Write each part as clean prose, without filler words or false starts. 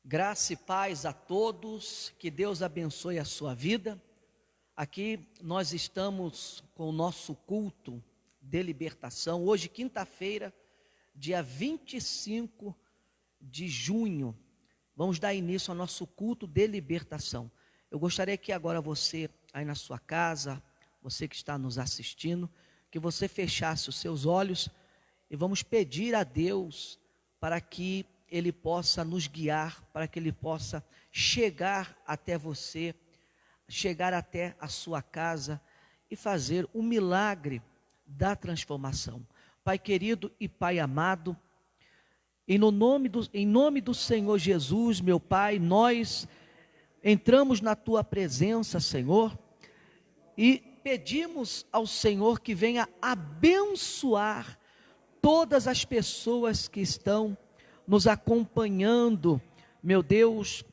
Graça e paz a todos, que Deus abençoe a sua vida. Aqui nós estamos com o nosso culto de libertação, hoje quinta-feira, dia 25 de junho, vamos dar início ao nosso culto de libertação. Eu gostaria que agora você, aí na sua casa, você que está nos assistindo, que você fechasse os seus olhos e vamos pedir a Deus para que Ele possa nos guiar, para que Ele possa chegar até você, chegar até a sua casa e fazer o milagre da transformação. Pai querido e Pai amado, em nome do Senhor Jesus, meu Pai, nós entramos na Tua presença, Senhor, e pedimos ao Senhor que venha abençoar todas as pessoas que estão nos acompanhando, meu Deus,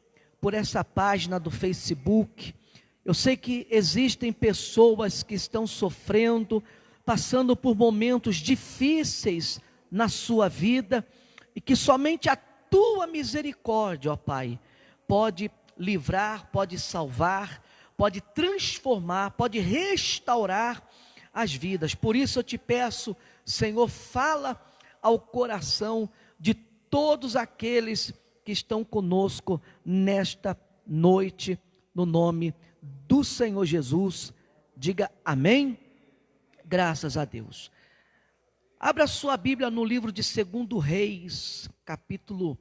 por essa página do Facebook. Eu sei que existem pessoas que estão sofrendo, passando por momentos difíceis na sua vida, e que somente a Tua misericórdia, ó Pai, pode livrar, pode salvar, pode transformar, pode restaurar as vidas. Por isso eu te peço, Senhor, fala ao coração de todos aqueles que estão conosco nesta noite, no nome do Senhor Jesus. Diga amém. Graças a Deus. Abra sua Bíblia no livro de 2 Reis, capítulo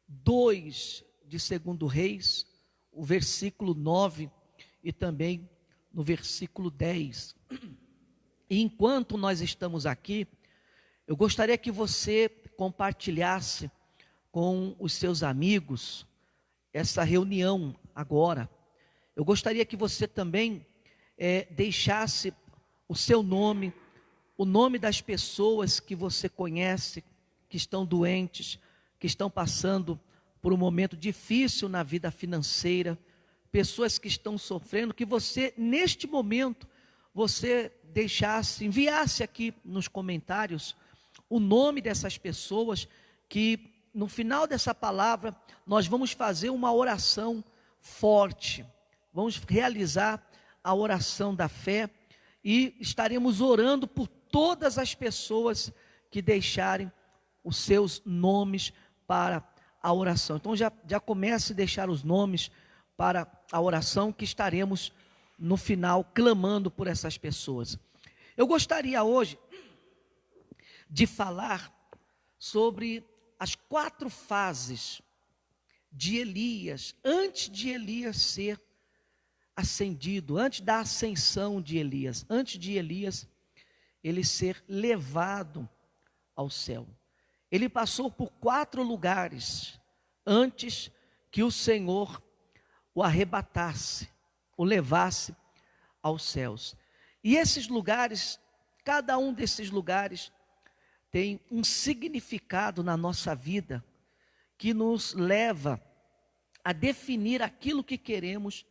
2 de 2 Reis, o versículo 9 e também no versículo 10. E enquanto nós estamos aqui, eu gostaria que você compartilhasse com os seus amigos essa reunião agora. Eu gostaria que você também deixasse o seu nome, o nome das pessoas que você conhece, que estão doentes, que estão passando por um momento difícil na vida financeira, pessoas que estão sofrendo, que você, neste momento, você deixasse, enviasse aqui nos comentários o nome dessas pessoas, que no final dessa palavra nós vamos fazer uma oração forte, vamos realizar a oração da fé e estaremos orando por todas as pessoas que deixarem os seus nomes para a oração. Então já comece a deixar os nomes para a oração, que estaremos no final clamando por essas pessoas. Eu gostaria hoje de falar sobre as 4 fases de Elias, antes de Elias ser ascendido, antes da ascensão de Elias, antes de Elias ele ser levado ao céu. Ele passou por 4 lugares antes que o Senhor o arrebatasse, o levasse aos céus. E esses lugares, cada um desses lugares tem um significado na nossa vida, que nos leva a definir aquilo que queremos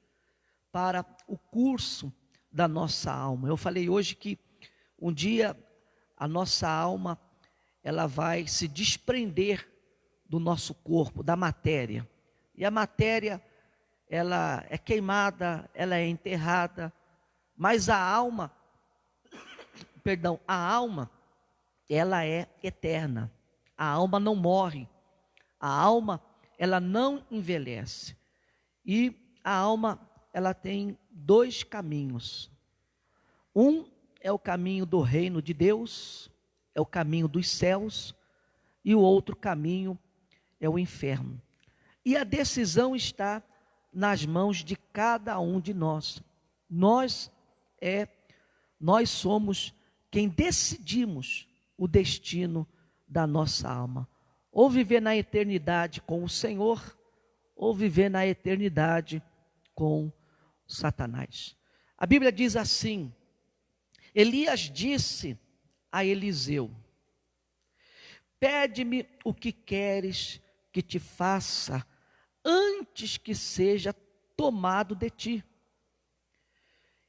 para o curso da nossa alma. Eu falei hoje que um dia a nossa alma, ela vai se desprender do nosso corpo, da matéria. E a matéria, ela é queimada, ela é enterrada, mas a alma, ela é eterna. A alma não morre. A alma, ela não envelhece. E a alma, ela tem 2 caminhos. Um é o caminho do reino de Deus, é o caminho dos céus, e o outro caminho é o inferno. E a decisão está nas mãos de cada um de nós. Nós somos quem decidimos o destino da nossa alma. Ou viver na eternidade com o Senhor, ou viver na eternidade com Satanás. A Bíblia diz assim: Elias disse a Eliseu: pede-me o que queres que te faça antes que seja tomado de ti.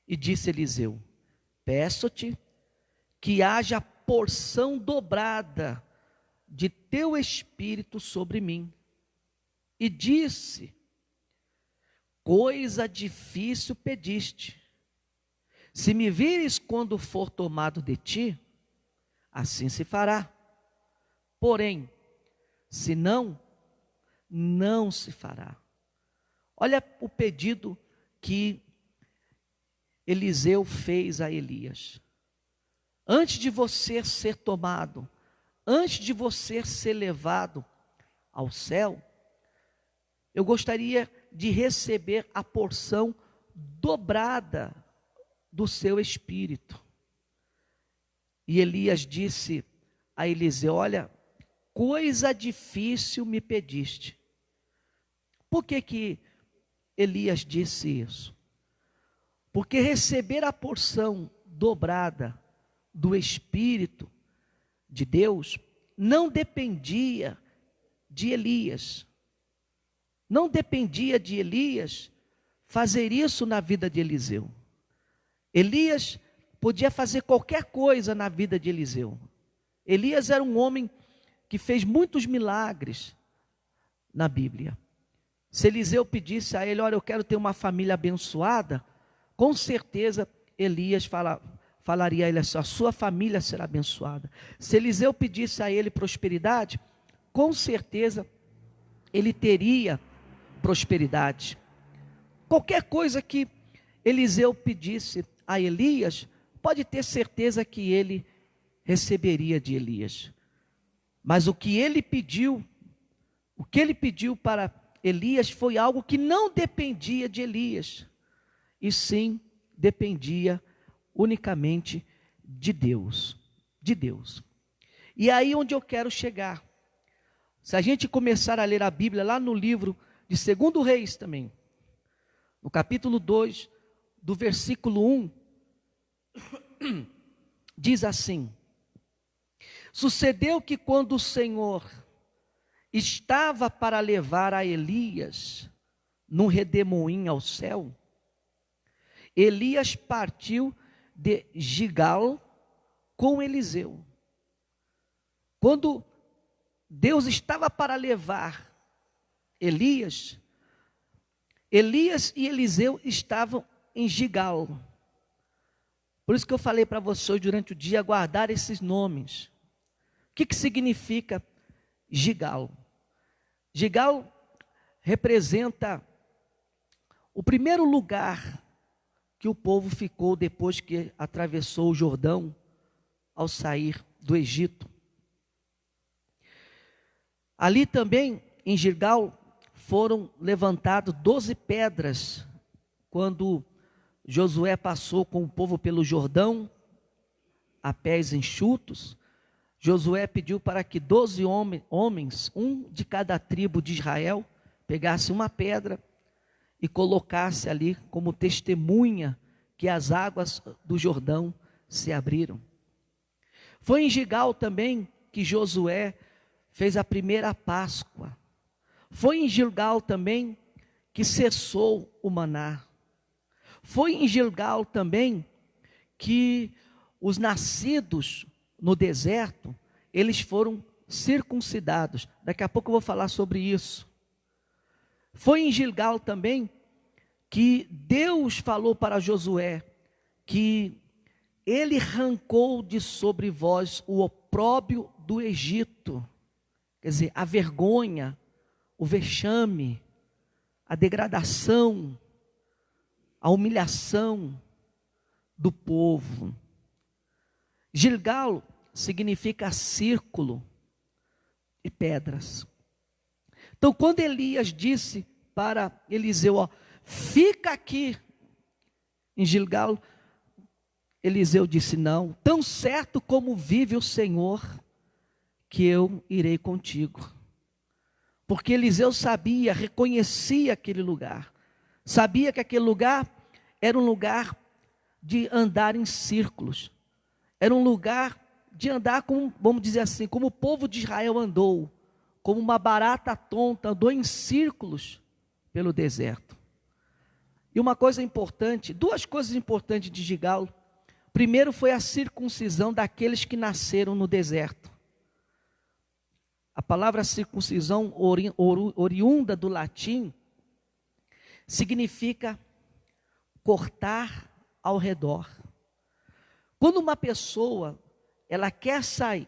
E disse Eliseu: peço-te que haja porção dobrada de teu espírito sobre mim. e disse: coisa difícil pediste. Se me vires quando for tomado de ti, assim se fará. Porém, se não, não se fará. Olha o pedido que Eliseu fez a Elias. Antes de você ser tomado, antes de você ser levado ao céu, eu gostaria de receber a porção dobrada do seu espírito. E Elias disse a Eliseu: olha, coisa difícil me pediste. Por que Elias disse isso? Porque receber a porção dobrada do Espírito de Deus não dependia de Elias. Não dependia de Elias fazer isso na vida de Eliseu. Elias podia fazer qualquer coisa na vida de Eliseu. Elias era um homem que fez muitos milagres na Bíblia. Se Eliseu pedisse a ele: olha, eu quero ter uma família abençoada, com certeza Elias falaria a ele assim: a sua família será abençoada. Se Eliseu pedisse a ele prosperidade, com certeza ele teria prosperidade. Qualquer coisa que Eliseu pedisse a Elias, pode ter certeza que ele receberia de Elias. Mas o que ele pediu para Elias foi algo que não dependia de Elias, e sim dependia unicamente de Deus. De Deus. E é aí onde eu quero chegar. Se a gente começar a ler a Bíblia lá no livro de 2 Reis também, no capítulo 2, do versículo 1, diz assim: sucedeu que quando o Senhor estava para levar a Elias num redemoinho ao céu, Elias partiu de Gigal com Eliseu. Quando Deus estava para levar Elias e Eliseu estavam em Gigal. Por isso que eu falei para vocês durante o dia guardar esses nomes. O que significa Gigal? Gigal representa o primeiro lugar que o povo ficou depois que atravessou o Jordão ao sair do Egito. Ali também, em Gigal, foram levantadas 12 pedras, quando Josué passou com o povo pelo Jordão, a pés enxutos. Josué pediu para que 12 homens, um de cada tribo de Israel, pegasse uma pedra e colocasse ali como testemunha que as águas do Jordão se abriram. Foi em Gigal também que Josué fez a primeira Páscoa. Foi em Gigal também que cessou o maná. Foi em Gigal também que os nascidos no deserto, eles foram circuncidados. Daqui a pouco eu vou falar sobre isso. Foi em Gigal também que Deus falou para Josué que ele arrancou de sobre vós o opróbrio do Egito. Quer dizer, a vergonha, o vexame, a degradação, a humilhação do povo. Gilgal significa círculo e pedras. Então, quando Elias disse para Eliseu, ó, fica aqui em Gilgal, Eliseu disse: não, tão certo como vive o Senhor, que eu irei contigo. Porque Eliseu sabia, reconhecia aquele lugar, sabia que aquele lugar era um lugar de andar em círculos, era um lugar de andar como, vamos dizer assim, como o povo de Israel andou, como uma barata tonta, andou em círculos pelo deserto. E uma coisa importante, duas coisas importantes de Gigal. Primeiro foi a circuncisão daqueles que nasceram no deserto. A palavra circuncisão, oriunda do latim, significa cortar ao redor. Quando uma pessoa, ela quer sair,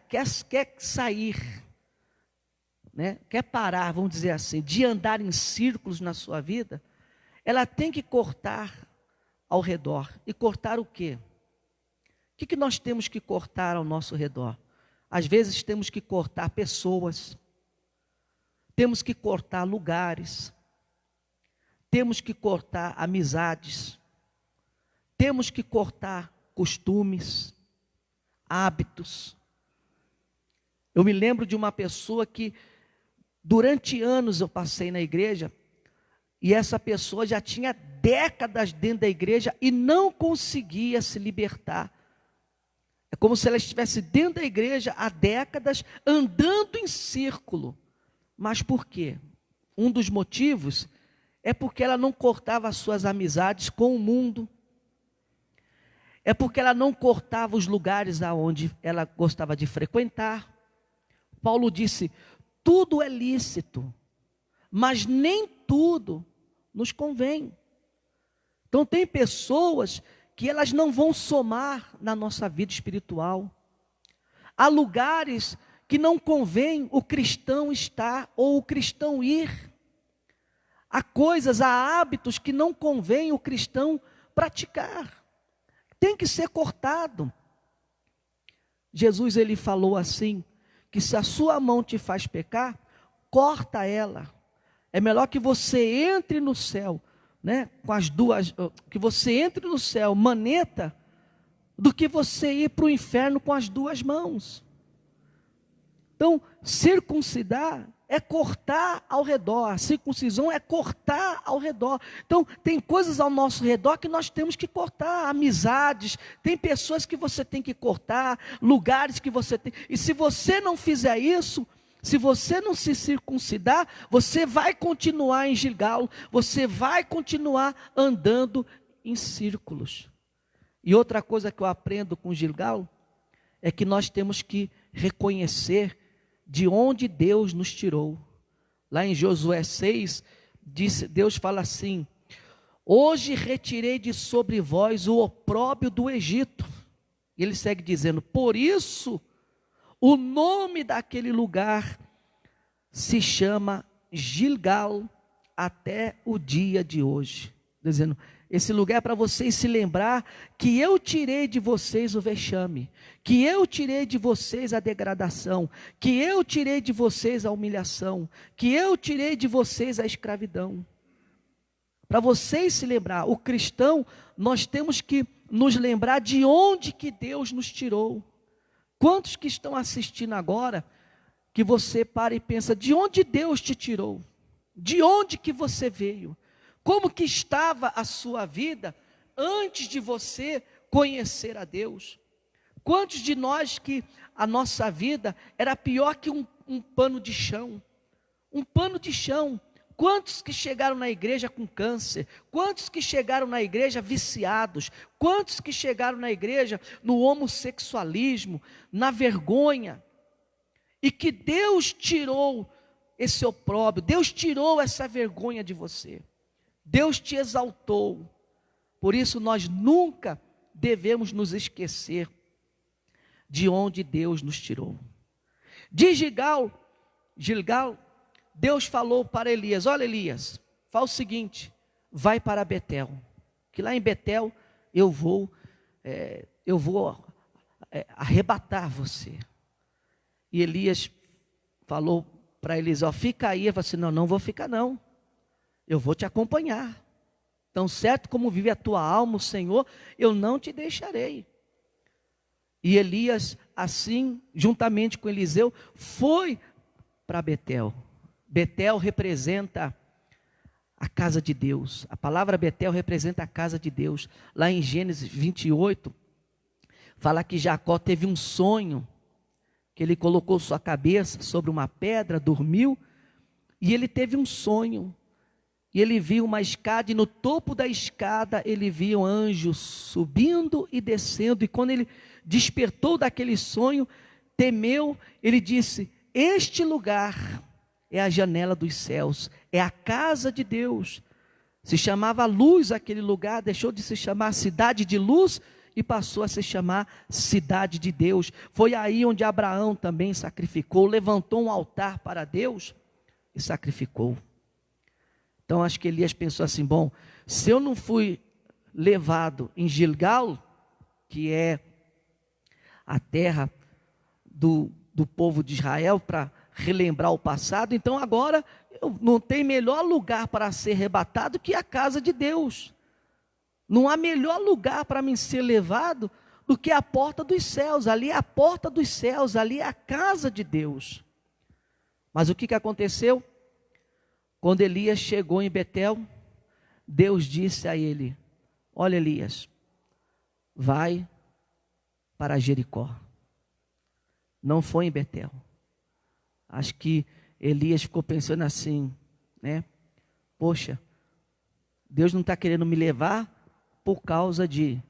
né, quer parar, vamos dizer assim, de andar em círculos na sua vida, ela tem que cortar ao redor. E cortar o quê? O que nós temos que cortar ao nosso redor? Às vezes temos que cortar pessoas, temos que cortar lugares, temos que cortar amizades, temos que cortar costumes, hábitos. Eu me lembro de uma pessoa que durante anos eu passei na igreja, e essa pessoa já tinha décadas dentro da igreja e não conseguia se libertar. É como se ela estivesse dentro da igreja há décadas, andando em círculo. Mas por quê? Um dos motivos é porque ela não cortava as suas amizades com o mundo. É porque ela não cortava os lugares aonde ela gostava de frequentar. Paulo disse: tudo é lícito, mas nem tudo nos convém. Então tem pessoas que elas não vão somar na nossa vida espiritual. Há lugares que não convém o cristão estar ou o cristão ir. Há coisas, há hábitos que não convém o cristão praticar. Tem que ser cortado. Jesus, ele falou assim, que se a sua mão te faz pecar, corta ela. É melhor que você entre no céu, né, com as duas, que você entre no céu maneta, do que você ir para o inferno com as duas mãos. Então, circuncidar é cortar ao redor, a circuncisão é cortar ao redor. Então, tem coisas ao nosso redor que nós temos que cortar, amizades, tem pessoas que você tem que cortar, lugares que você tem, e se você não fizer isso, se você não se circuncidar, você vai continuar em Gilgal, você vai continuar andando em círculos. E outra coisa que eu aprendo com Gilgal, é que nós temos que reconhecer de onde Deus nos tirou. Lá em Josué 6, Deus fala assim: hoje retirei de sobre vós o opróbrio do Egito. E ele segue dizendo: por isso, o nome daquele lugar se chama Gilgal até o dia de hoje. Dizendo, esse lugar é para vocês se lembrar que eu tirei de vocês o vexame, que eu tirei de vocês a degradação, que eu tirei de vocês a humilhação, que eu tirei de vocês a escravidão. Para vocês se lembrar, o cristão, nós temos que nos lembrar de onde que Deus nos tirou. Quantos que estão assistindo agora, que você para e pensa, de onde Deus te tirou? De onde que você veio? Como que estava a sua vida antes de você conhecer a Deus? Quantos de nós que a nossa vida era pior que um pano de chão? Um pano de chão. Quantos que chegaram na igreja com câncer? Quantos que chegaram na igreja viciados? Quantos que chegaram na igreja no homossexualismo, na vergonha? E que Deus tirou esse opróbrio, Deus tirou essa vergonha de você. Deus te exaltou. Por isso nós nunca devemos nos esquecer de onde Deus nos tirou. De Gilgal, Deus falou para Elias: olha Elias, fala o seguinte, vai para Betel, que lá em Betel eu vou arrebatar você. E Elias falou para Eliseu: fica aí. Ele falou assim: não vou ficar não, eu vou te acompanhar. Tão certo como vive a tua alma, o Senhor, eu não te deixarei. E Elias, assim, juntamente com Eliseu, foi para Betel. Betel representa a casa de Deus. A palavra Betel representa a casa de Deus. Lá em Gênesis 28, fala que Jacó teve um sonho, que ele colocou sua cabeça sobre uma pedra, dormiu, e ele teve um sonho. E ele viu uma escada, e no topo da escada ele viu um anjo subindo e descendo. E quando ele despertou daquele sonho, temeu, ele disse: este lugar é a janela dos céus, é a casa de Deus. Se chamava Luz aquele lugar, deixou de se chamar Cidade de Luz e passou a se chamar Cidade de Deus. Foi aí onde Abraão também sacrificou, levantou um altar para Deus e sacrificou. Então acho que Elias pensou assim, bom, se eu não fui levado em Gilgal, que é a terra do povo de Israel, para relembrar o passado, então agora não tem melhor lugar para ser arrebatado que a casa de Deus. Não há melhor lugar para mim ser levado do que a porta dos céus. Ali é a porta dos céus, ali é a casa de Deus. Mas o que aconteceu? Quando Elias chegou em Betel, Deus disse a ele, olha Elias, vai para Jericó. Não foi em Betel. Acho que Elias ficou pensando assim, né? Poxa, Deus não está querendo me levar por causa de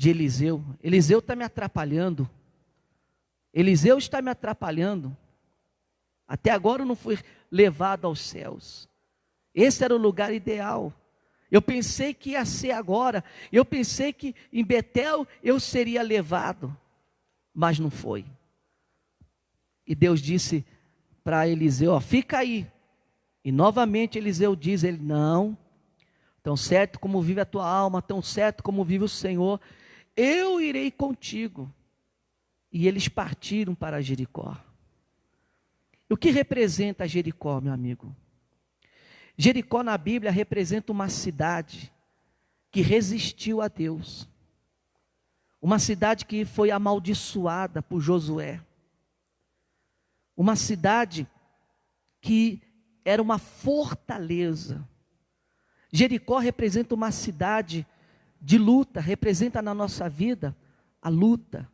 Eliseu. Eliseu está me atrapalhando. Eliseu está me atrapalhando. Até agora eu não fui levado aos céus. Esse era o lugar ideal. Eu pensei que ia ser agora. Eu pensei que em Betel eu seria levado. Mas não foi. E Deus disse para Eliseu, ó, fica aí. E novamente Eliseu diz, ele, não, tão certo como vive a tua alma, tão certo como vive o Senhor, eu irei contigo. E eles partiram para Jericó. O que representa Jericó, meu amigo? Jericó na Bíblia representa uma cidade que resistiu a Deus. Uma cidade que foi amaldiçoada por Josué. Uma cidade que era uma fortaleza. Jericó representa uma cidade de luta, representa na nossa vida a luta,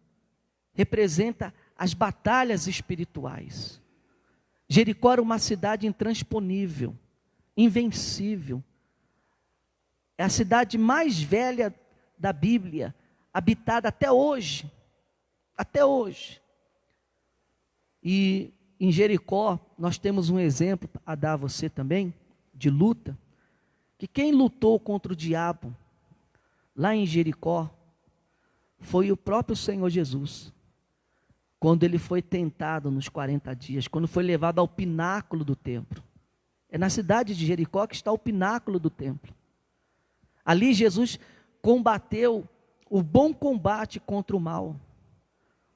representa as batalhas espirituais. Jericó era uma cidade intransponível, invencível. É a cidade mais velha da Bíblia, habitada até hoje. Até hoje. E em Jericó, nós temos um exemplo a dar a você também, de luta, que quem lutou contra o diabo, lá em Jericó, foi o próprio Senhor Jesus, quando ele foi tentado nos 40 dias, quando foi levado ao pináculo do templo. É na cidade de Jericó que está o pináculo do templo. Ali Jesus combateu o bom combate contra o mal.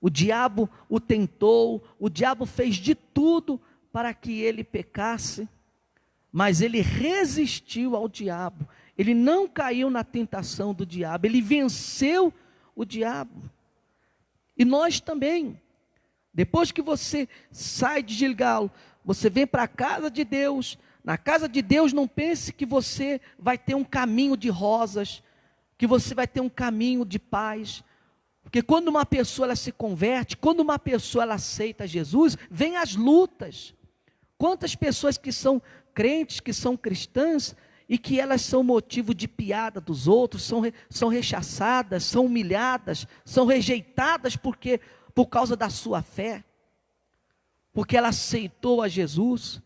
O diabo o tentou, o diabo fez de tudo para que ele pecasse, mas ele resistiu ao diabo, ele não caiu na tentação do diabo, ele venceu o diabo. E nós também, depois que você sai de Gilgal, você vem para a casa de Deus. Na casa de Deus não pense que você vai ter um caminho de rosas, que você vai ter um caminho de paz. Porque quando uma pessoa ela se converte, quando uma pessoa ela aceita Jesus, vem as lutas. Quantas pessoas que são crentes, que são cristãs, e que elas são motivo de piada dos outros, são rechaçadas, são humilhadas, são rejeitadas por causa da sua fé, porque ela aceitou a Jesus.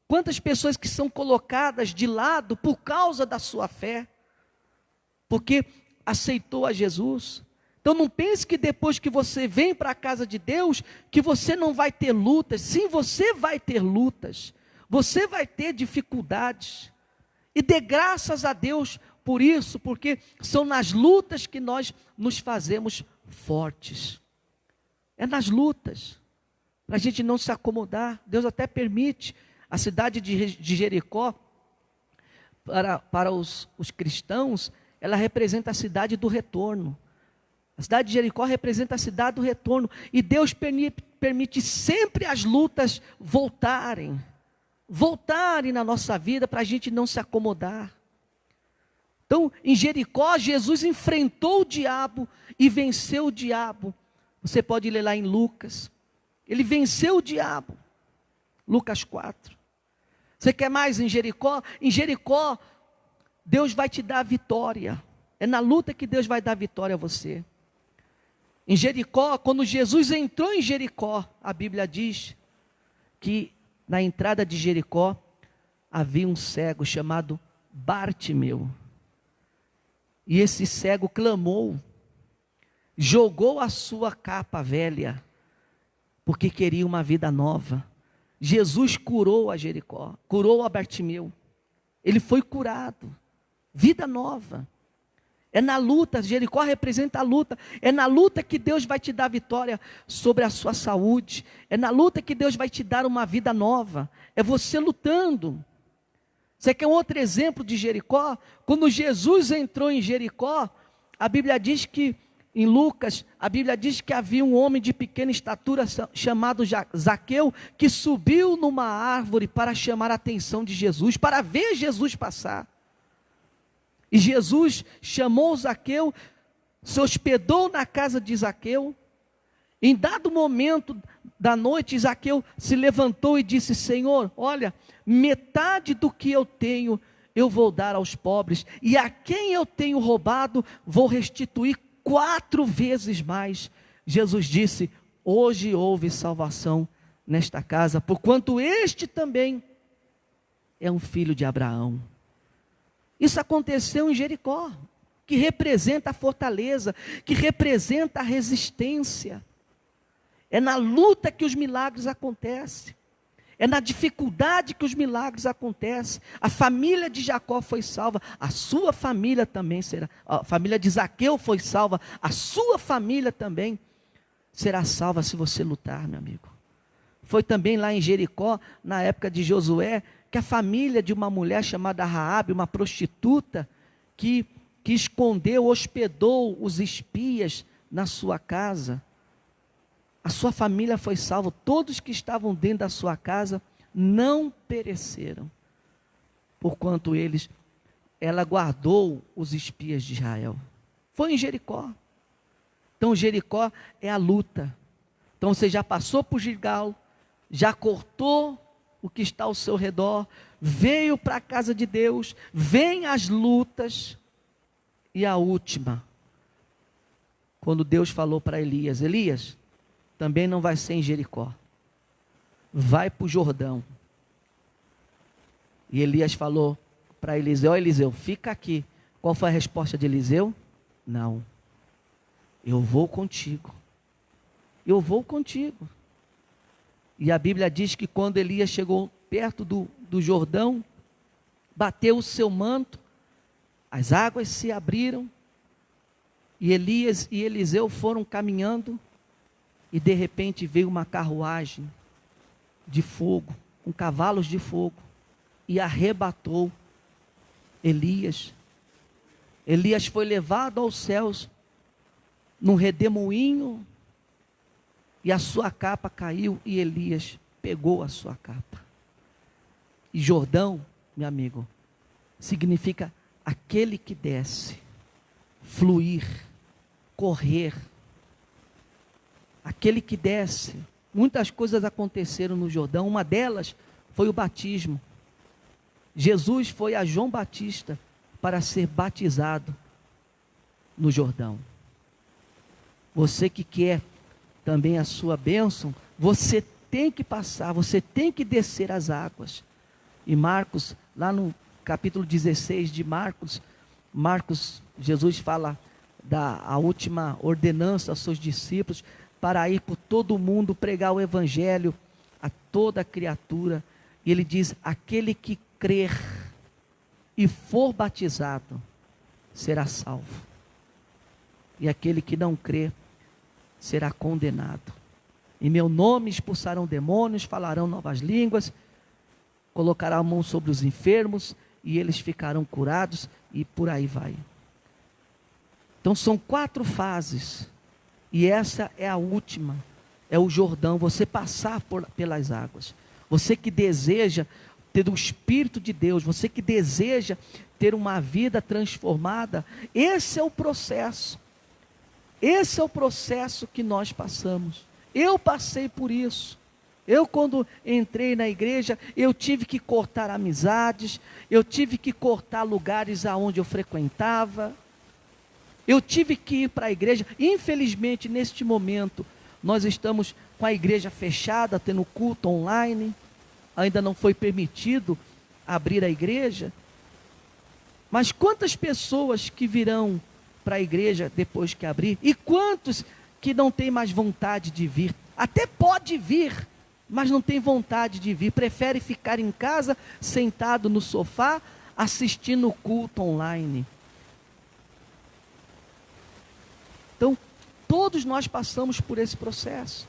Quantas pessoas que são colocadas de lado por causa da sua fé, porque aceitou a Jesus. Então não pense que depois que você vem para a casa de Deus, que você não vai ter lutas. Sim, você vai ter lutas, você vai ter dificuldades, e dê graças a Deus por isso, porque são nas lutas que nós nos fazemos fortes. É nas lutas, para a gente não se acomodar. Deus até permite a cidade de Jericó, para os cristãos, ela representa a cidade do retorno. A cidade de Jericó representa a cidade do retorno. E Deus permite sempre as lutas voltarem na nossa vida, para a gente não se acomodar. Então, em Jericó, Jesus enfrentou o diabo e venceu o diabo. Você pode ler lá em Lucas. Ele venceu o diabo. Lucas 4. Você quer mais em Jericó? Em Jericó, Deus vai te dar a vitória. É na luta que Deus vai dar a vitória a você. Em Jericó, quando Jesus entrou em Jericó, a Bíblia diz que na entrada de Jericó havia um cego chamado Bartimeu. E esse cego clamou, jogou a sua capa velha, porque queria uma vida nova. Jesus curou a Jericó, curou a Bartimeu. Ele foi curado, vida nova. É na luta, Jericó representa a luta. É na luta que Deus vai te dar vitória sobre a sua saúde. É na luta que Deus vai te dar uma vida nova. É você lutando. Você quer um outro exemplo de Jericó? Quando Jesus entrou em Jericó, a Bíblia diz que, em Lucas, a Bíblia diz que havia um homem de pequena estatura chamado Zaqueu, que subiu numa árvore para chamar a atenção de Jesus, para ver Jesus passar. E Jesus chamou Zaqueu, se hospedou na casa de Zaqueu. Em dado momento da noite, Zaqueu se levantou e disse: Senhor, olha, metade do que eu tenho eu vou dar aos pobres, e a quem eu tenho roubado vou restituir 4 vezes mais. Jesus disse: hoje houve salvação nesta casa, porquanto este também é um filho de Abraão. Isso aconteceu em Jericó, que representa a fortaleza, que representa a resistência. É na luta que os milagres acontecem. É na dificuldade que os milagres acontecem. A família de Jacó foi salva, a sua família também será. A família de Zaqueu foi salva, a sua família também será salva se você lutar, meu amigo. Foi também lá em Jericó, na época de Josué, que a família de uma mulher chamada Raabe, uma prostituta, que escondeu, hospedou os espias na sua casa. A sua família foi salva, todos que estavam dentro da sua casa não pereceram, porquanto ela guardou os espias de Israel. Foi em Jericó. Então Jericó é a luta. Então você já passou por Gilgal, já cortou o que está ao seu redor, veio para a casa de Deus, vem as lutas, e a última, quando Deus falou para Elias: Elias, também não vai ser em Jericó, vai para o Jordão. E Elias falou para Eliseu: ó Eliseu, fica aqui. Qual foi a resposta de Eliseu? Não, eu vou contigo, eu vou contigo. E a Bíblia diz que quando Elias chegou perto do Jordão, bateu o seu manto, as águas se abriram, e Elias e Eliseu foram caminhando, e de repente veio uma carruagem de fogo, com cavalos de fogo, e arrebatou Elias. Elias foi levado aos céus, num redemoinho, e a sua capa caiu, e Elias pegou a sua capa. E Jordão, meu amigo, significa aquele que desce, fluir, correr. Aquele que desce. Muitas coisas aconteceram no Jordão, uma delas foi o batismo. Jesus foi a João Batista para ser batizado no Jordão. Você que quer também a sua bênção, você tem que passar, você tem que descer as águas. E Marcos, lá no capítulo 16 de Marcos, Jesus fala a última ordenança aos seus discípulos, para ir por todo o mundo pregar o evangelho a toda criatura. E ele diz: aquele que crer e for batizado será salvo, e aquele que não crer será condenado. Em meu nome expulsarão demônios, falarão novas línguas, colocarão a mão sobre os enfermos e eles ficarão curados, e por aí vai. Então são 4 fases, e essa é a última, é o Jordão, você passar pelas águas. Você que deseja ter o Espírito de Deus, você que deseja ter uma vida transformada, esse é o processo. Esse é o processo que nós passamos. Eu passei por isso. Eu, quando entrei na igreja, eu tive que cortar amizades, eu tive que cortar lugares aonde eu frequentava. Eu tive que ir para a igreja. Infelizmente, neste momento, nós estamos com a igreja fechada, tendo culto online. Ainda não foi permitido abrir a igreja. Mas quantas pessoas que virão para a igreja depois que abrir? E quantos que não têm mais vontade de vir? Até pode vir, mas não tem vontade de vir. Prefere ficar em casa, sentado no sofá, assistindo o culto online. Então, todos nós passamos por esse processo.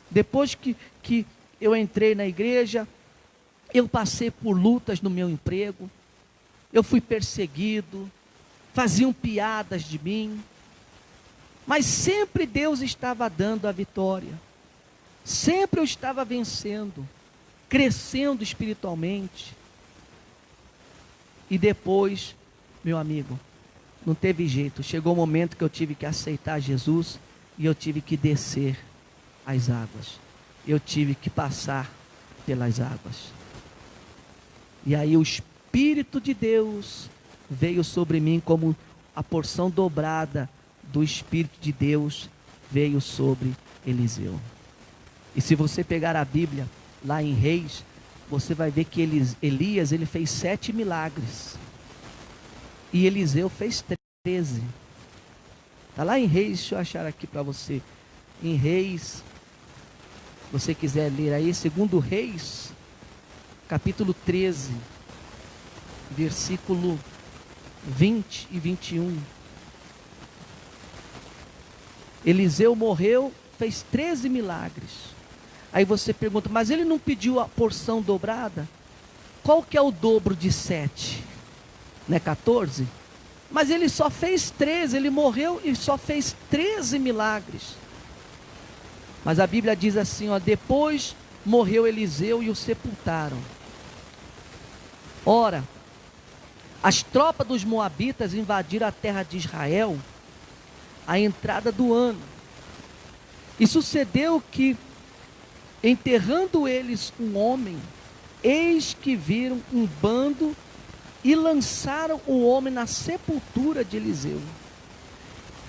Depois que eu entrei na igreja, eu passei por lutas no meu emprego, eu fui perseguido, faziam piadas de mim, mas sempre Deus estava dando a vitória, sempre eu estava vencendo, crescendo espiritualmente. E depois, meu amigo, não teve jeito, chegou o momento que eu tive que aceitar Jesus, e eu tive que descer as águas, eu tive que passar pelas águas. E aí o Espírito de Deus veio sobre mim, como a porção dobrada do Espírito de Deus veio sobre Eliseu. E se você pegar a Bíblia, lá em Reis, você vai ver que Elias, ele fez 7 milagres, e Eliseu fez 13. Está lá em Reis, deixa eu achar aqui para você, em Reis, se você quiser ler aí, 2 Reis, capítulo 13, versículo 20 e 21. Eliseu morreu, fez 13 milagres. Aí você pergunta, mas ele não pediu a porção dobrada? Qual que é o dobro de 7? Não é 14? Mas ele só fez 13, ele morreu e só fez 13 milagres. Mas a Bíblia diz assim, ó, depois morreu Eliseu e o sepultaram. Ora, as tropas dos moabitas invadiram a terra de Israel à entrada do ano. E sucedeu que, enterrando eles um homem, eis que viram um bando e lançaram o homem na sepultura de Eliseu.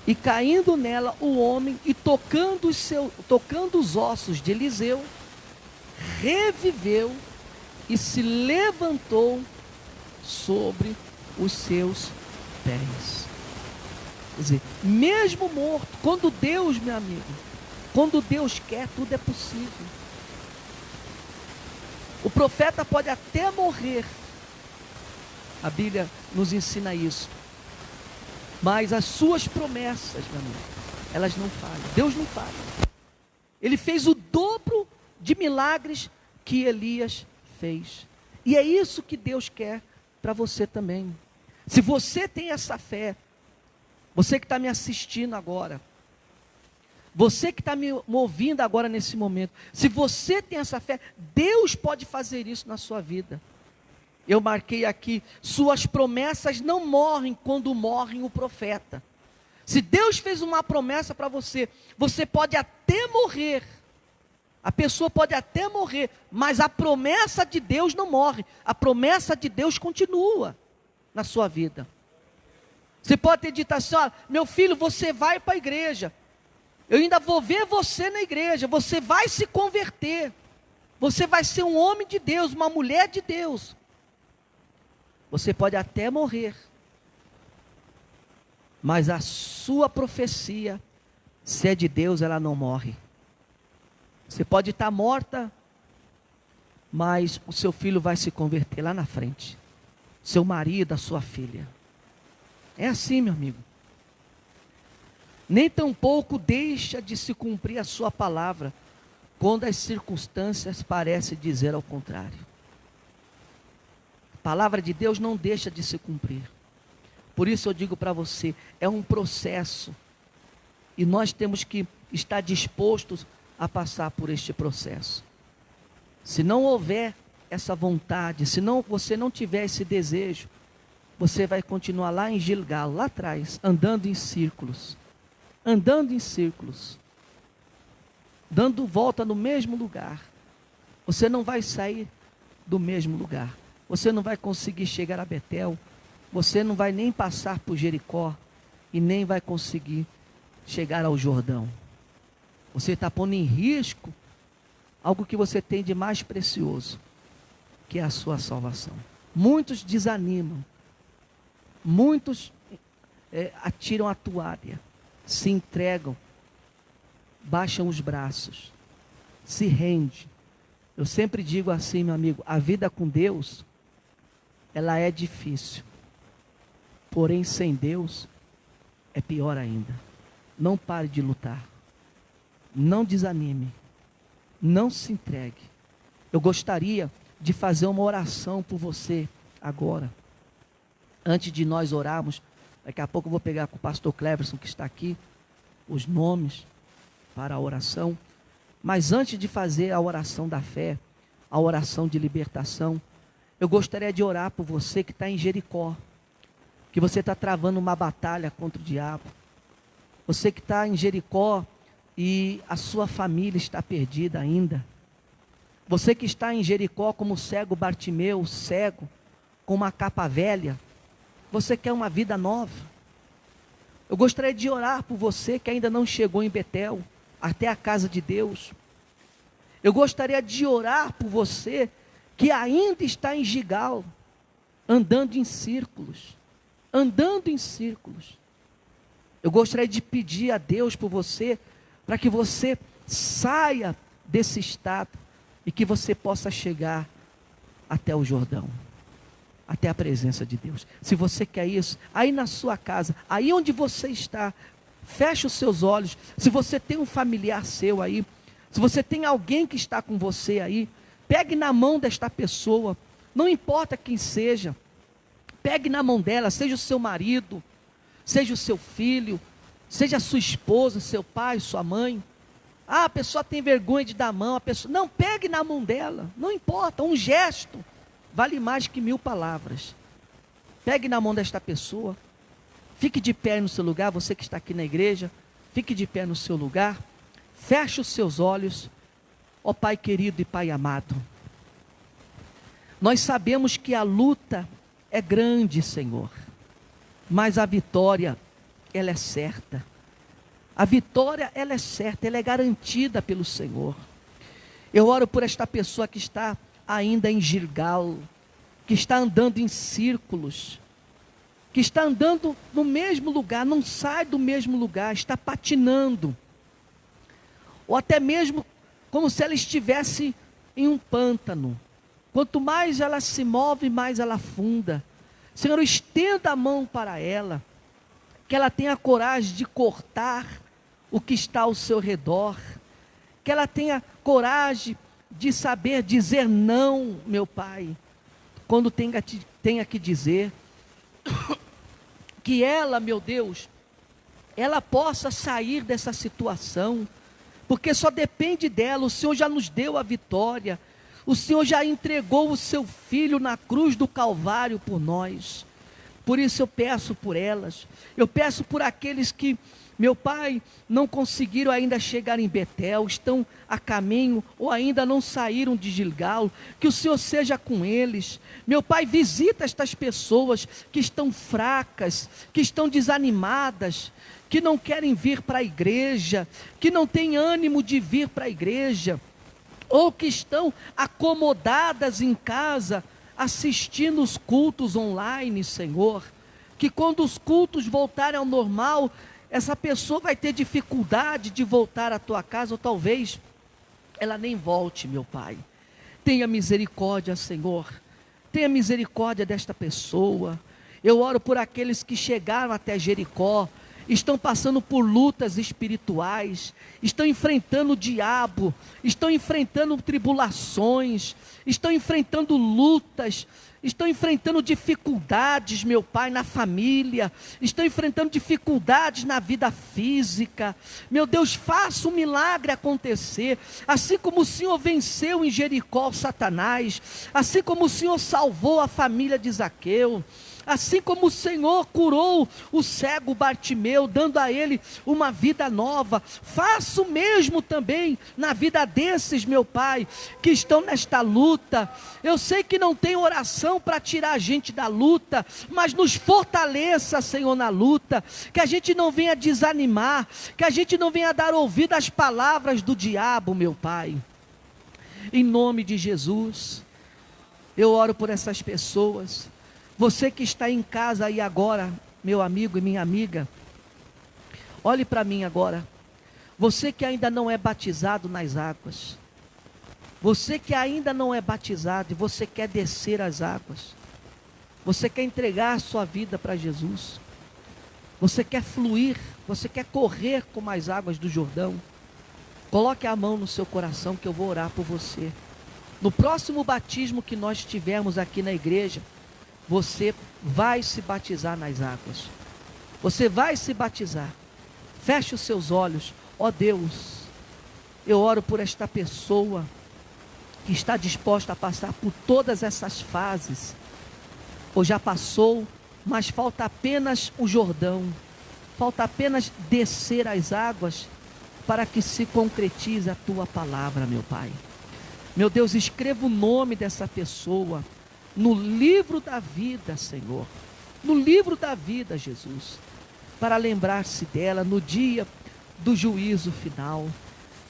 E caindo nela o homem e tocando os ossos de Eliseu, reviveu e se levantou sobre os seus pés. Quer dizer, mesmo morto, quando Deus, meu amigo, quando Deus quer, tudo é possível. O profeta pode até morrer, a Bíblia nos ensina isso, mas as suas promessas, meu amigo, elas não falham. Deus não falha. Ele fez o dobro de milagres que Elias fez. E é isso que Deus quer para você também. Se você tem essa fé, você que está me assistindo agora, você que está me ouvindo agora nesse momento, se você tem essa fé, Deus pode fazer isso na sua vida. Eu marquei aqui, suas promessas não morrem quando morre o profeta. Se Deus fez uma promessa para você, você pode até morrer, a pessoa pode até morrer, mas a promessa de Deus não morre, a promessa de Deus continua na sua vida. Você pode ter dito assim, ó, meu filho, você vai para a igreja, eu ainda vou ver você na igreja, você vai se converter, você vai ser um homem de Deus, uma mulher de Deus. Você pode até morrer, mas a sua profecia, se é de Deus, ela não morre. Você pode estar morta, mas o seu filho vai se converter lá na frente. Seu marido, a sua filha. É assim, meu amigo. Nem tampouco deixa de se cumprir a sua palavra, quando as circunstâncias parecem dizer ao contrário. A palavra de Deus não deixa de se cumprir. Por isso eu digo para você, é um processo. E nós temos que estar dispostos a passar por este processo. Se não houver essa vontade, se você não tiver esse desejo, você vai continuar lá em Gilgal, lá atrás, andando em círculos, dando volta no mesmo lugar. Você não vai sair do mesmo lugar, você não vai conseguir chegar a Betel, você não vai nem passar por Jericó, e nem vai conseguir chegar ao Jordão. Você está pondo em risco algo que você tem de mais precioso, que é a sua salvação. Muitos desanimam, muitos atiram a toalha, se entregam, baixam os braços, se rendem. Eu sempre digo assim, meu amigo, a vida com Deus, ela é difícil, porém sem Deus é pior ainda. Não pare de lutar, não desanime, não se entregue. Eu gostaria de fazer uma oração por você agora. Antes de nós orarmos, daqui a pouco eu vou pegar com o pastor Cleverson, que está aqui, os nomes para a oração. Mas antes de fazer a oração da fé, a oração de libertação, eu gostaria de orar por você que está em Jericó, que você está travando uma batalha contra o diabo. Você que está em Jericó e a sua família está perdida ainda. Você que está em Jericó como o cego Bartimeu, cego, com uma capa velha. Você quer uma vida nova. Eu gostaria de orar por você que ainda não chegou em Betel, até a casa de Deus. Eu gostaria de orar por você que ainda está em Gigal, andando em círculos. Andando em círculos. Eu gostaria de pedir a Deus por você, para que você saia desse estado e que você possa chegar até o Jordão, até a presença de Deus. Se você quer isso, aí na sua casa, aí onde você está, feche os seus olhos. Se você tem um familiar seu aí, se você tem alguém que está com você aí, pegue na mão desta pessoa, não importa quem seja, pegue na mão dela, seja o seu marido, seja o seu filho, seja a sua esposa, seu pai, sua mãe. Ah, a pessoa tem vergonha de dar a mão, a pessoa... Não, pegue na mão dela, não importa, um gesto vale mais que 1000 palavras. Pegue na mão desta pessoa, fique de pé no seu lugar, você que está aqui na igreja, fique de pé no seu lugar, feche os seus olhos. Ó Pai querido e Pai amado, nós sabemos que a luta é grande, Senhor, mas a vitória, ela é certa. A vitória, ela é certa, ela é garantida pelo Senhor. Eu oro por esta pessoa que está ainda em Gilgal, que está andando em círculos, que está andando no mesmo lugar, não sai do mesmo lugar, está patinando, ou até mesmo como se ela estivesse em um pântano. Quanto mais ela se move, mais ela afunda. Senhor, estenda a mão para ela, que ela tenha coragem de cortar o que está ao seu redor, que ela tenha coragem de saber dizer não, meu Pai, quando tenha que dizer, que ela, meu Deus, ela possa sair dessa situação, porque só depende dela. O Senhor já nos deu a vitória, o Senhor já entregou o seu Filho na cruz do Calvário por nós. Por isso eu peço por elas, eu peço por aqueles que, meu Pai, não conseguiram ainda chegar em Betel, estão a caminho ou ainda não saíram de Gilgal, que o Senhor seja com eles. Meu Pai, visita estas pessoas que estão fracas, que estão desanimadas, que não querem vir para a igreja, que não têm ânimo de vir para a igreja, ou que estão acomodadas em casa, assistindo os cultos online, Senhor, que quando os cultos voltarem ao normal, essa pessoa vai ter dificuldade de voltar à tua casa, ou talvez ela nem volte, meu Pai. Tenha misericórdia, Senhor, tenha misericórdia desta pessoa. Eu oro por aqueles que chegaram até Jericó, estão passando por lutas espirituais, estão enfrentando o diabo, estão enfrentando tribulações, estão enfrentando lutas, estão enfrentando dificuldades, meu Pai, na família, estão enfrentando dificuldades na vida física. Meu Deus, faça um milagre acontecer, assim como o Senhor venceu em Jericó Satanás, assim como o Senhor salvou a família de Zaqueu, Assim como o Senhor curou o cego Bartimeu, dando a ele uma vida nova, faça o mesmo também na vida desses, meu Pai, que estão nesta luta. Eu sei que não tem oração para tirar a gente da luta, mas nos fortaleça, Senhor, na luta, que a gente não venha desanimar, que a gente não venha dar ouvido às palavras do diabo, meu Pai. Em nome de Jesus, eu oro por essas pessoas. Você que está em casa aí agora, meu amigo e minha amiga, olhe para mim agora. Você que ainda não é batizado nas águas, você que ainda não é batizado e você quer descer as águas, você quer entregar a sua vida para Jesus, você quer fluir, você quer correr como as águas do Jordão, coloque a mão no seu coração que eu vou orar por você. No próximo batismo que nós tivermos aqui na igreja, você vai se batizar nas águas. Você vai se batizar. Feche os seus olhos. Ó Deus, eu oro por esta pessoa que está disposta a passar por todas essas fases, ou já passou, mas falta apenas o Jordão, falta apenas descer as águas, para que se concretize a tua palavra, meu Pai. Meu Deus, escreva o nome dessa pessoa no livro da vida, Senhor, no livro da vida, Jesus, para lembrar-se dela no dia do juízo final,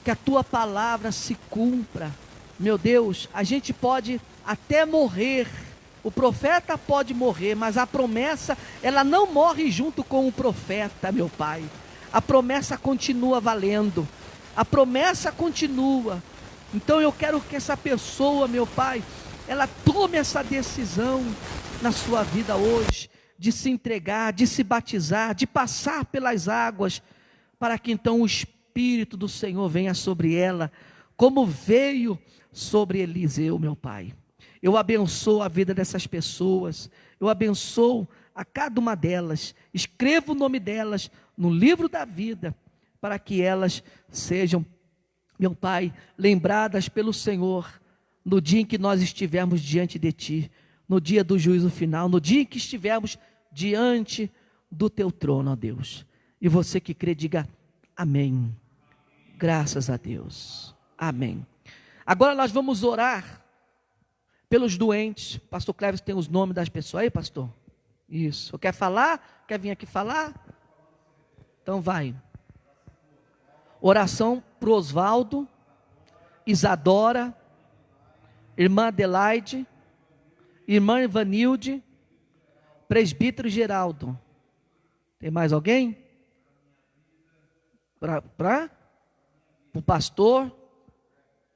que a tua palavra se cumpra. Meu Deus, a gente pode até morrer, o profeta pode morrer, mas a promessa, ela não morre junto com o profeta, meu Pai. A promessa continua valendo, a promessa continua. Então eu quero que essa pessoa, meu Pai, ela tome essa decisão na sua vida hoje, de se entregar, de se batizar, de passar pelas águas, para que então o Espírito do Senhor venha sobre ela, como veio sobre Eliseu, meu Pai. Eu abençoo a vida dessas pessoas, eu abençoo a cada uma delas, escrevo o nome delas no livro da vida, para que elas sejam, meu Pai, lembradas pelo Senhor, no dia em que nós estivermos diante de Ti, no dia do juízo final, no dia em que estivermos diante do Teu trono, ó Deus. E você que crê, diga amém. Graças a Deus. Amém. Agora nós vamos orar pelos doentes. Pastor Cleves tem os nomes das pessoas aí, pastor? Isso. Quer falar? Quer vir aqui falar? Então vai. Oração para o Osvaldo, Isadora, irmã Adelaide, irmã Ivanilde, presbítero Geraldo. Tem mais alguém? Para o pastor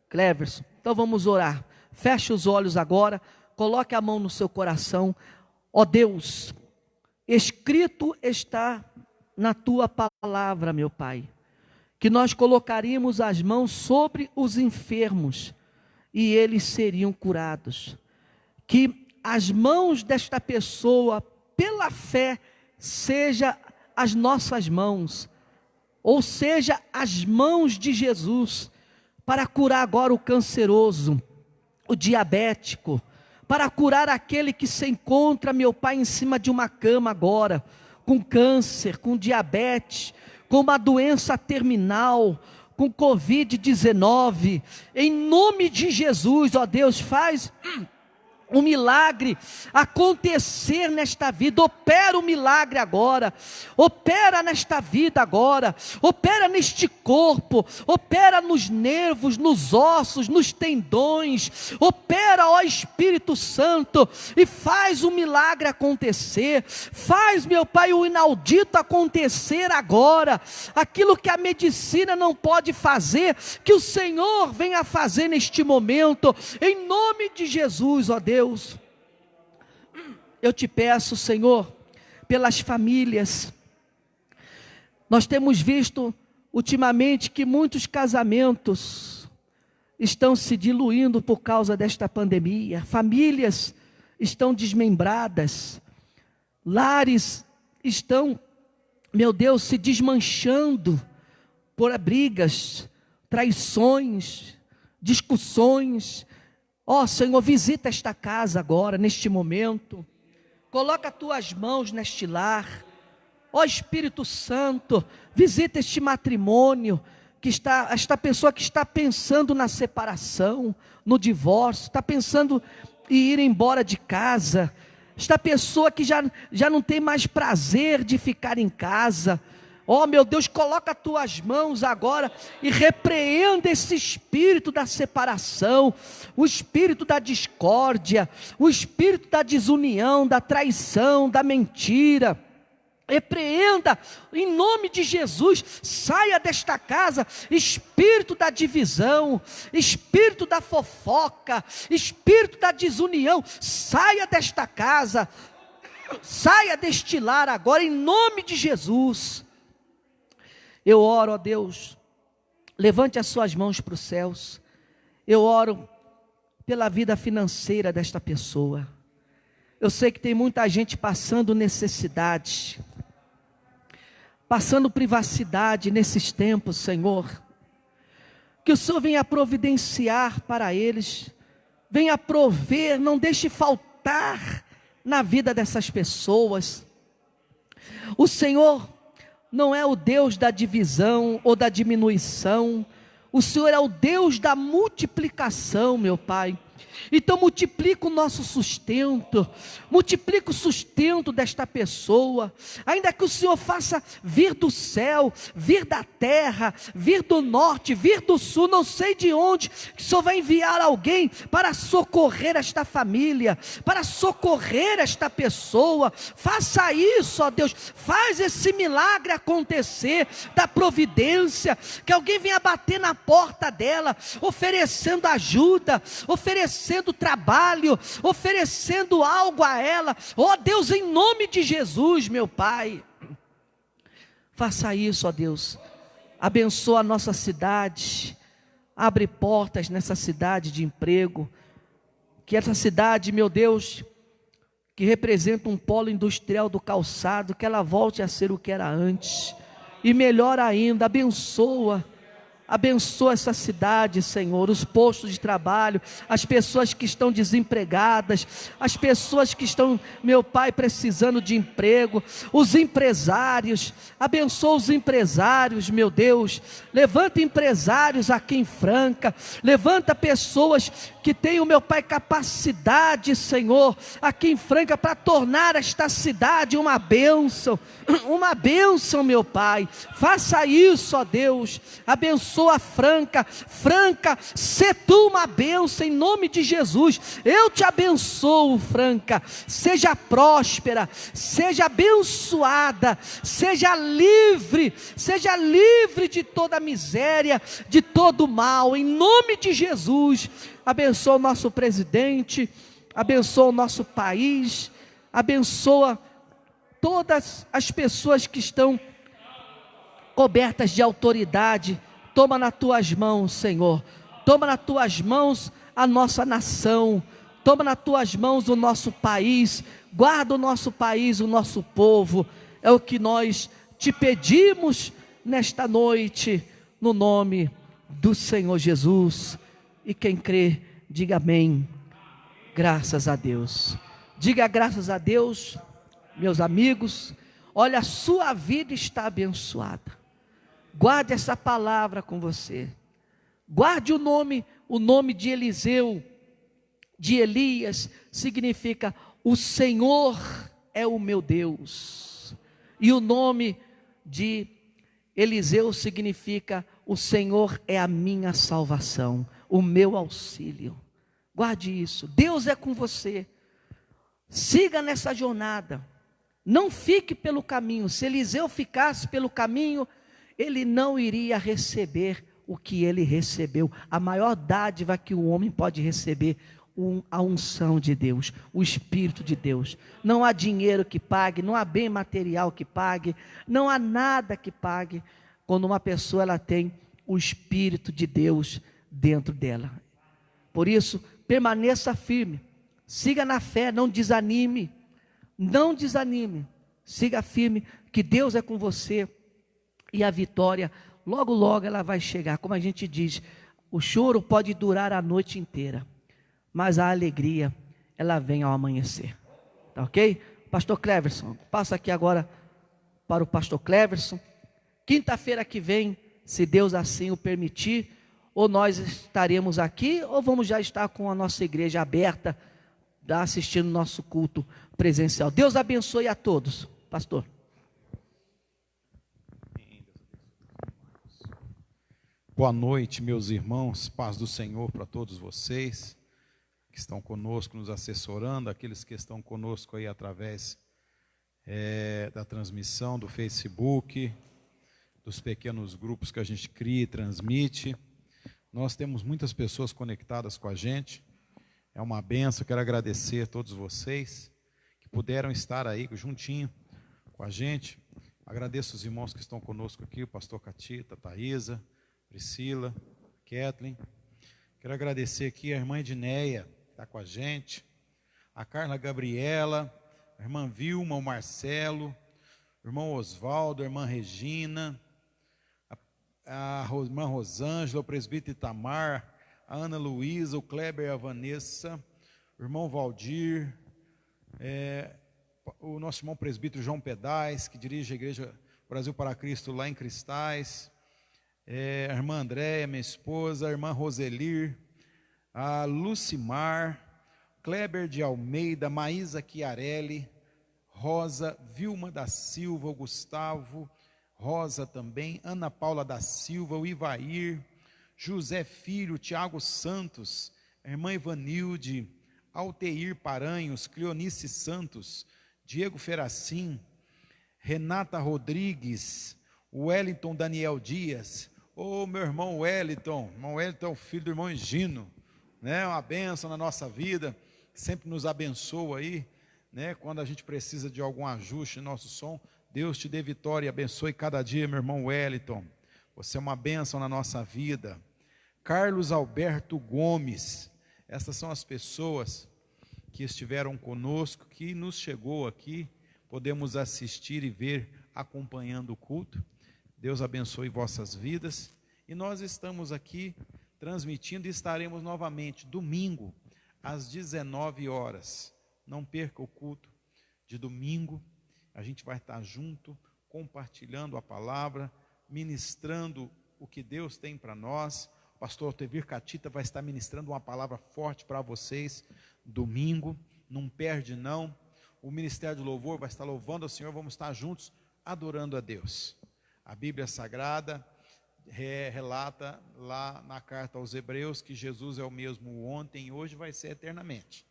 Cleverson. Então vamos orar. Feche os olhos agora, coloque a mão no seu coração. Ó Deus, escrito está na tua palavra, meu Pai, que nós colocaríamos as mãos sobre os enfermos e eles seriam curados. Que as mãos desta pessoa, pela fé, seja as nossas mãos, ou seja, as mãos de Jesus, para curar agora o canceroso, o diabético, para curar aquele que se encontra, meu Pai, em cima de uma cama agora, com câncer, com diabetes, com uma doença terminal, com Covid-19, em nome de Jesus, ó Deus, faz um milagre acontecer nesta vida, opera o milagre agora, opera nesta vida agora, opera neste corpo, opera nos nervos, nos ossos, nos tendões, opera, ó Espírito Santo, e faz o milagre acontecer, faz, meu Pai, o inaudito acontecer agora, aquilo que a medicina não pode fazer, que o Senhor venha fazer neste momento, em nome de Jesus, ó Deus. Eu te peço, Senhor, pelas famílias. Nós temos visto ultimamente que muitos casamentos estão se diluindo por causa desta pandemia. Famílias estão desmembradas. Lares estão, meu Deus, se desmanchando por brigas, traições, discussões. Ó Senhor, visita esta casa agora, neste momento. coloca as tuas mãos neste lar. Ó Espírito Santo, visita este matrimônio, esta pessoa que está pensando na separação, no divórcio, está pensando em ir embora de casa, esta pessoa que já não tem mais prazer de ficar em casa. Ó meu Deus, coloca as tuas mãos agora e repreenda esse espírito da separação, o espírito da discórdia, o espírito da desunião, da traição, da mentira. Repreenda em nome de Jesus, saia desta casa, espírito da divisão, espírito da fofoca, espírito da desunião, saia desta casa, saia deste lar agora em nome de Jesus. Eu oro, ó Deus, levante as suas mãos para os céus, eu oro pela vida financeira desta pessoa. Eu sei que tem muita gente passando necessidade, passando privacidade nesses tempos, Senhor. Que o Senhor venha providenciar para eles, venha prover, não deixe faltar na vida dessas pessoas. O Senhor não é o Deus da divisão ou da diminuição, o Senhor é o Deus da multiplicação, meu Pai. Então multiplica o nosso sustento, multiplica o sustento desta pessoa, ainda que o Senhor faça vir do céu, vir da terra, vir do norte, vir do sul, não sei de onde, que o Senhor vai enviar alguém para socorrer esta família, para socorrer esta pessoa. Faça isso, ó Deus, faz esse milagre acontecer, da providência, que alguém venha bater na porta dela, oferecendo ajuda, oferecendo trabalho, oferecendo algo a ela. Ó Deus, em nome de Jesus, meu Pai, faça isso, ó Deus, abençoa a nossa cidade, abre portas nessa cidade de emprego, que essa cidade, meu Deus, que representa um polo industrial do calçado, que ela volte a ser o que era antes, e melhor ainda, abençoa essa cidade, Senhor, os postos de trabalho, as pessoas que estão desempregadas, as pessoas que estão, meu Pai, precisando de emprego, os empresários, abençoa os empresários, meu Deus, levanta empresários aqui em Franca, levanta pessoas que tenham, meu Pai, capacidade, Senhor, aqui em Franca, para tornar esta cidade uma bênção, meu Pai. Faça isso, ó Deus, abençoa Franca, sê tu uma bênção em nome de Jesus. Eu te abençoo, Franca, seja próspera, seja abençoada, seja livre de toda miséria, de todo mal, em nome de Jesus. Abençoa o nosso presidente, abençoa o nosso país, abençoa todas as pessoas que estão cobertas de autoridade. Toma nas tuas mãos, Senhor, toma nas tuas mãos a nossa nação, toma nas tuas mãos o nosso país, guarda o nosso país, o nosso povo, é o que nós te pedimos nesta noite, no nome do Senhor Jesus. E quem crê, diga amém. Graças a Deus. Diga graças a Deus, meus amigos. Olha, a sua vida está abençoada. Guarde essa palavra com você. Guarde o nome de Eliseu, de Elias, significa o Senhor é o meu Deus. E o nome de Eliseu significa o Senhor é a minha salvação, o meu auxílio. Guarde isso. Deus é com você. Siga nessa jornada. Não fique pelo caminho. Se Eliseu ficasse pelo caminho, ele não iria receber o que ele recebeu. A maior dádiva que o homem pode receber, a unção de Deus, o Espírito de Deus. Não há dinheiro que pague, não há bem material que pague, não há nada que pague quando uma pessoa ela tem o Espírito de Deus dentro dela. Por isso, permaneça firme, siga na fé, não desanime, siga firme, que Deus é com você, e a vitória, logo logo ela vai chegar. Como a gente diz, o choro pode durar a noite inteira, mas a alegria, ela vem ao amanhecer, tá ok? Pastor Cleverson, passa aqui agora para o pastor Cleverson. Quinta-feira que vem, se Deus assim o permitir, ou nós estaremos aqui, ou vamos já estar com a nossa igreja aberta, assistindo nosso culto presencial. Deus abençoe a todos, pastor. Boa noite, meus irmãos, paz do Senhor para todos vocês que estão conosco, nos assessorando, aqueles que estão conosco aí através da transmissão do Facebook, dos pequenos grupos que a gente cria e transmite. Nós temos muitas pessoas conectadas com a gente, é uma benção. Quero agradecer a todos vocês que puderam estar aí juntinho com a gente. Agradeço os irmãos que estão conosco aqui, o pastor Catita, Thaisa, Priscila, Kathleen. Quero agradecer aqui a irmã Edneia, que está com a gente, a Carla Gabriela, a irmã Vilma, o Marcelo, o irmão Osvaldo, a irmã Regina, a irmã Rosângela, o presbítero Itamar, a Ana Luísa, o Kleber e a Vanessa, o irmão Valdir, o nosso irmão presbítero João Pedais, que dirige a Igreja Brasil para Cristo lá em Cristais, a irmã Andréia, minha esposa, a irmã Roselir, a Lucimar, Kleber de Almeida, Maísa Chiarelli, Rosa, Vilma da Silva, o Gustavo, Rosa também, Ana Paula da Silva, o Ivair, José Filho, Tiago Santos, a irmã Ivanilde, Alteir Paranhos, Cleonice Santos, Diego Feracim, Renata Rodrigues, Wellington Daniel Dias, meu irmão Wellington, filho do irmão Gino, né? Uma bênção na nossa vida, sempre nos abençoa aí, né? Quando a gente precisa de algum ajuste no nosso som, Deus te dê vitória e abençoe cada dia, meu irmão Wellington, você é uma bênção na nossa vida. Carlos Alberto Gomes, essas são as pessoas que estiveram conosco, que nos chegou aqui, podemos assistir e ver, acompanhando o culto. Deus abençoe vossas vidas, e nós estamos aqui transmitindo e estaremos novamente domingo às 19 horas, não perca o culto de domingo, a gente vai estar junto, compartilhando a palavra, ministrando o que Deus tem para nós. O pastor Tevir Catita vai estar ministrando uma palavra forte para vocês, domingo, não perde não, o Ministério de Louvor vai estar louvando ao Senhor, vamos estar juntos, adorando a Deus. A Bíblia Sagrada relata lá na carta aos Hebreus que Jesus é o mesmo ontem e hoje, vai ser eternamente.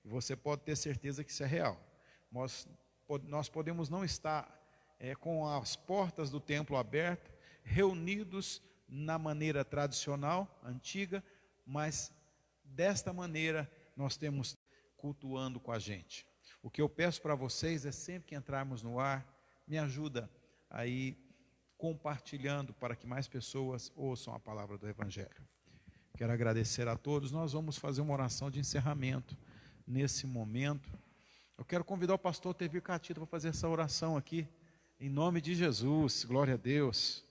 E você pode ter certeza que isso é real. Nós podemos não estar com as portas do templo abertas, reunidos na maneira tradicional, antiga, mas desta maneira nós temos cultuando com a gente. O que eu peço para vocês é sempre que entrarmos no ar, me ajuda aí compartilhando para que mais pessoas ouçam a palavra do Evangelho. Quero agradecer a todos. Nós vamos fazer uma oração de encerramento nesse momento. Eu quero convidar o pastor Tevir Catita para fazer essa oração aqui, em nome de Jesus. Glória a Deus.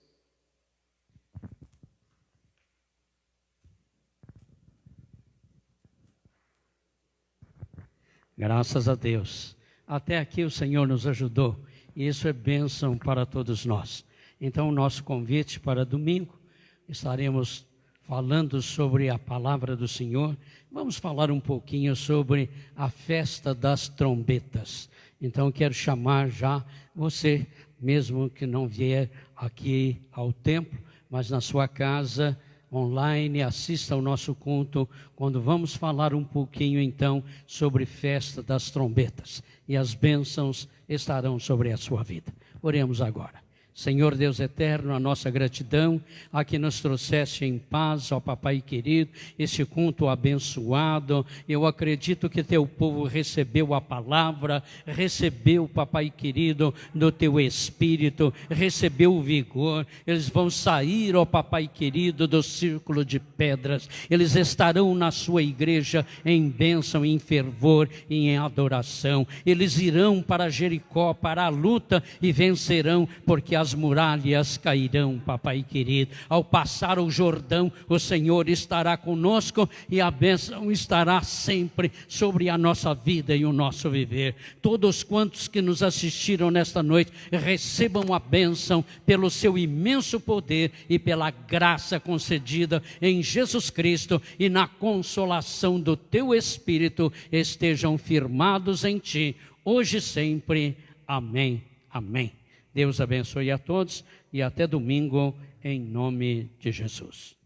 Graças a Deus. Até aqui o Senhor nos ajudou, e isso é bênção para todos nós. Então, o nosso convite para domingo, estaremos falando sobre a palavra do Senhor. Vamos falar um pouquinho sobre a festa das trombetas. Então, quero chamar já você, mesmo que não vier aqui ao templo, mas na sua casa, online, assista ao nosso culto, quando vamos falar um pouquinho então sobre festa das trombetas. E as bênçãos estarão sobre a sua vida. Oremos agora. Senhor Deus eterno, a nossa gratidão a que nos trouxeste em paz, ó Papai querido, este culto abençoado. Eu acredito que teu povo recebeu a palavra, recebeu, Papai querido, do teu Espírito, recebeu o vigor. Eles vão sair, ó Papai querido, do círculo de pedras. Eles estarão na sua igreja em bênção, em fervor e em adoração. Eles irão para Jericó, para a luta, e vencerão, porque as muralhas cairão, papai querido. Ao passar o Jordão, o Senhor estará conosco e a bênção estará sempre sobre a nossa vida e o nosso viver. Todos quantos que nos assistiram nesta noite, recebam a bênção pelo seu imenso poder e pela graça concedida em Jesus Cristo, e na consolação do teu Espírito estejam firmados em ti, hoje e sempre. Amém, amém. Deus abençoe a todos e até domingo, em nome de Jesus.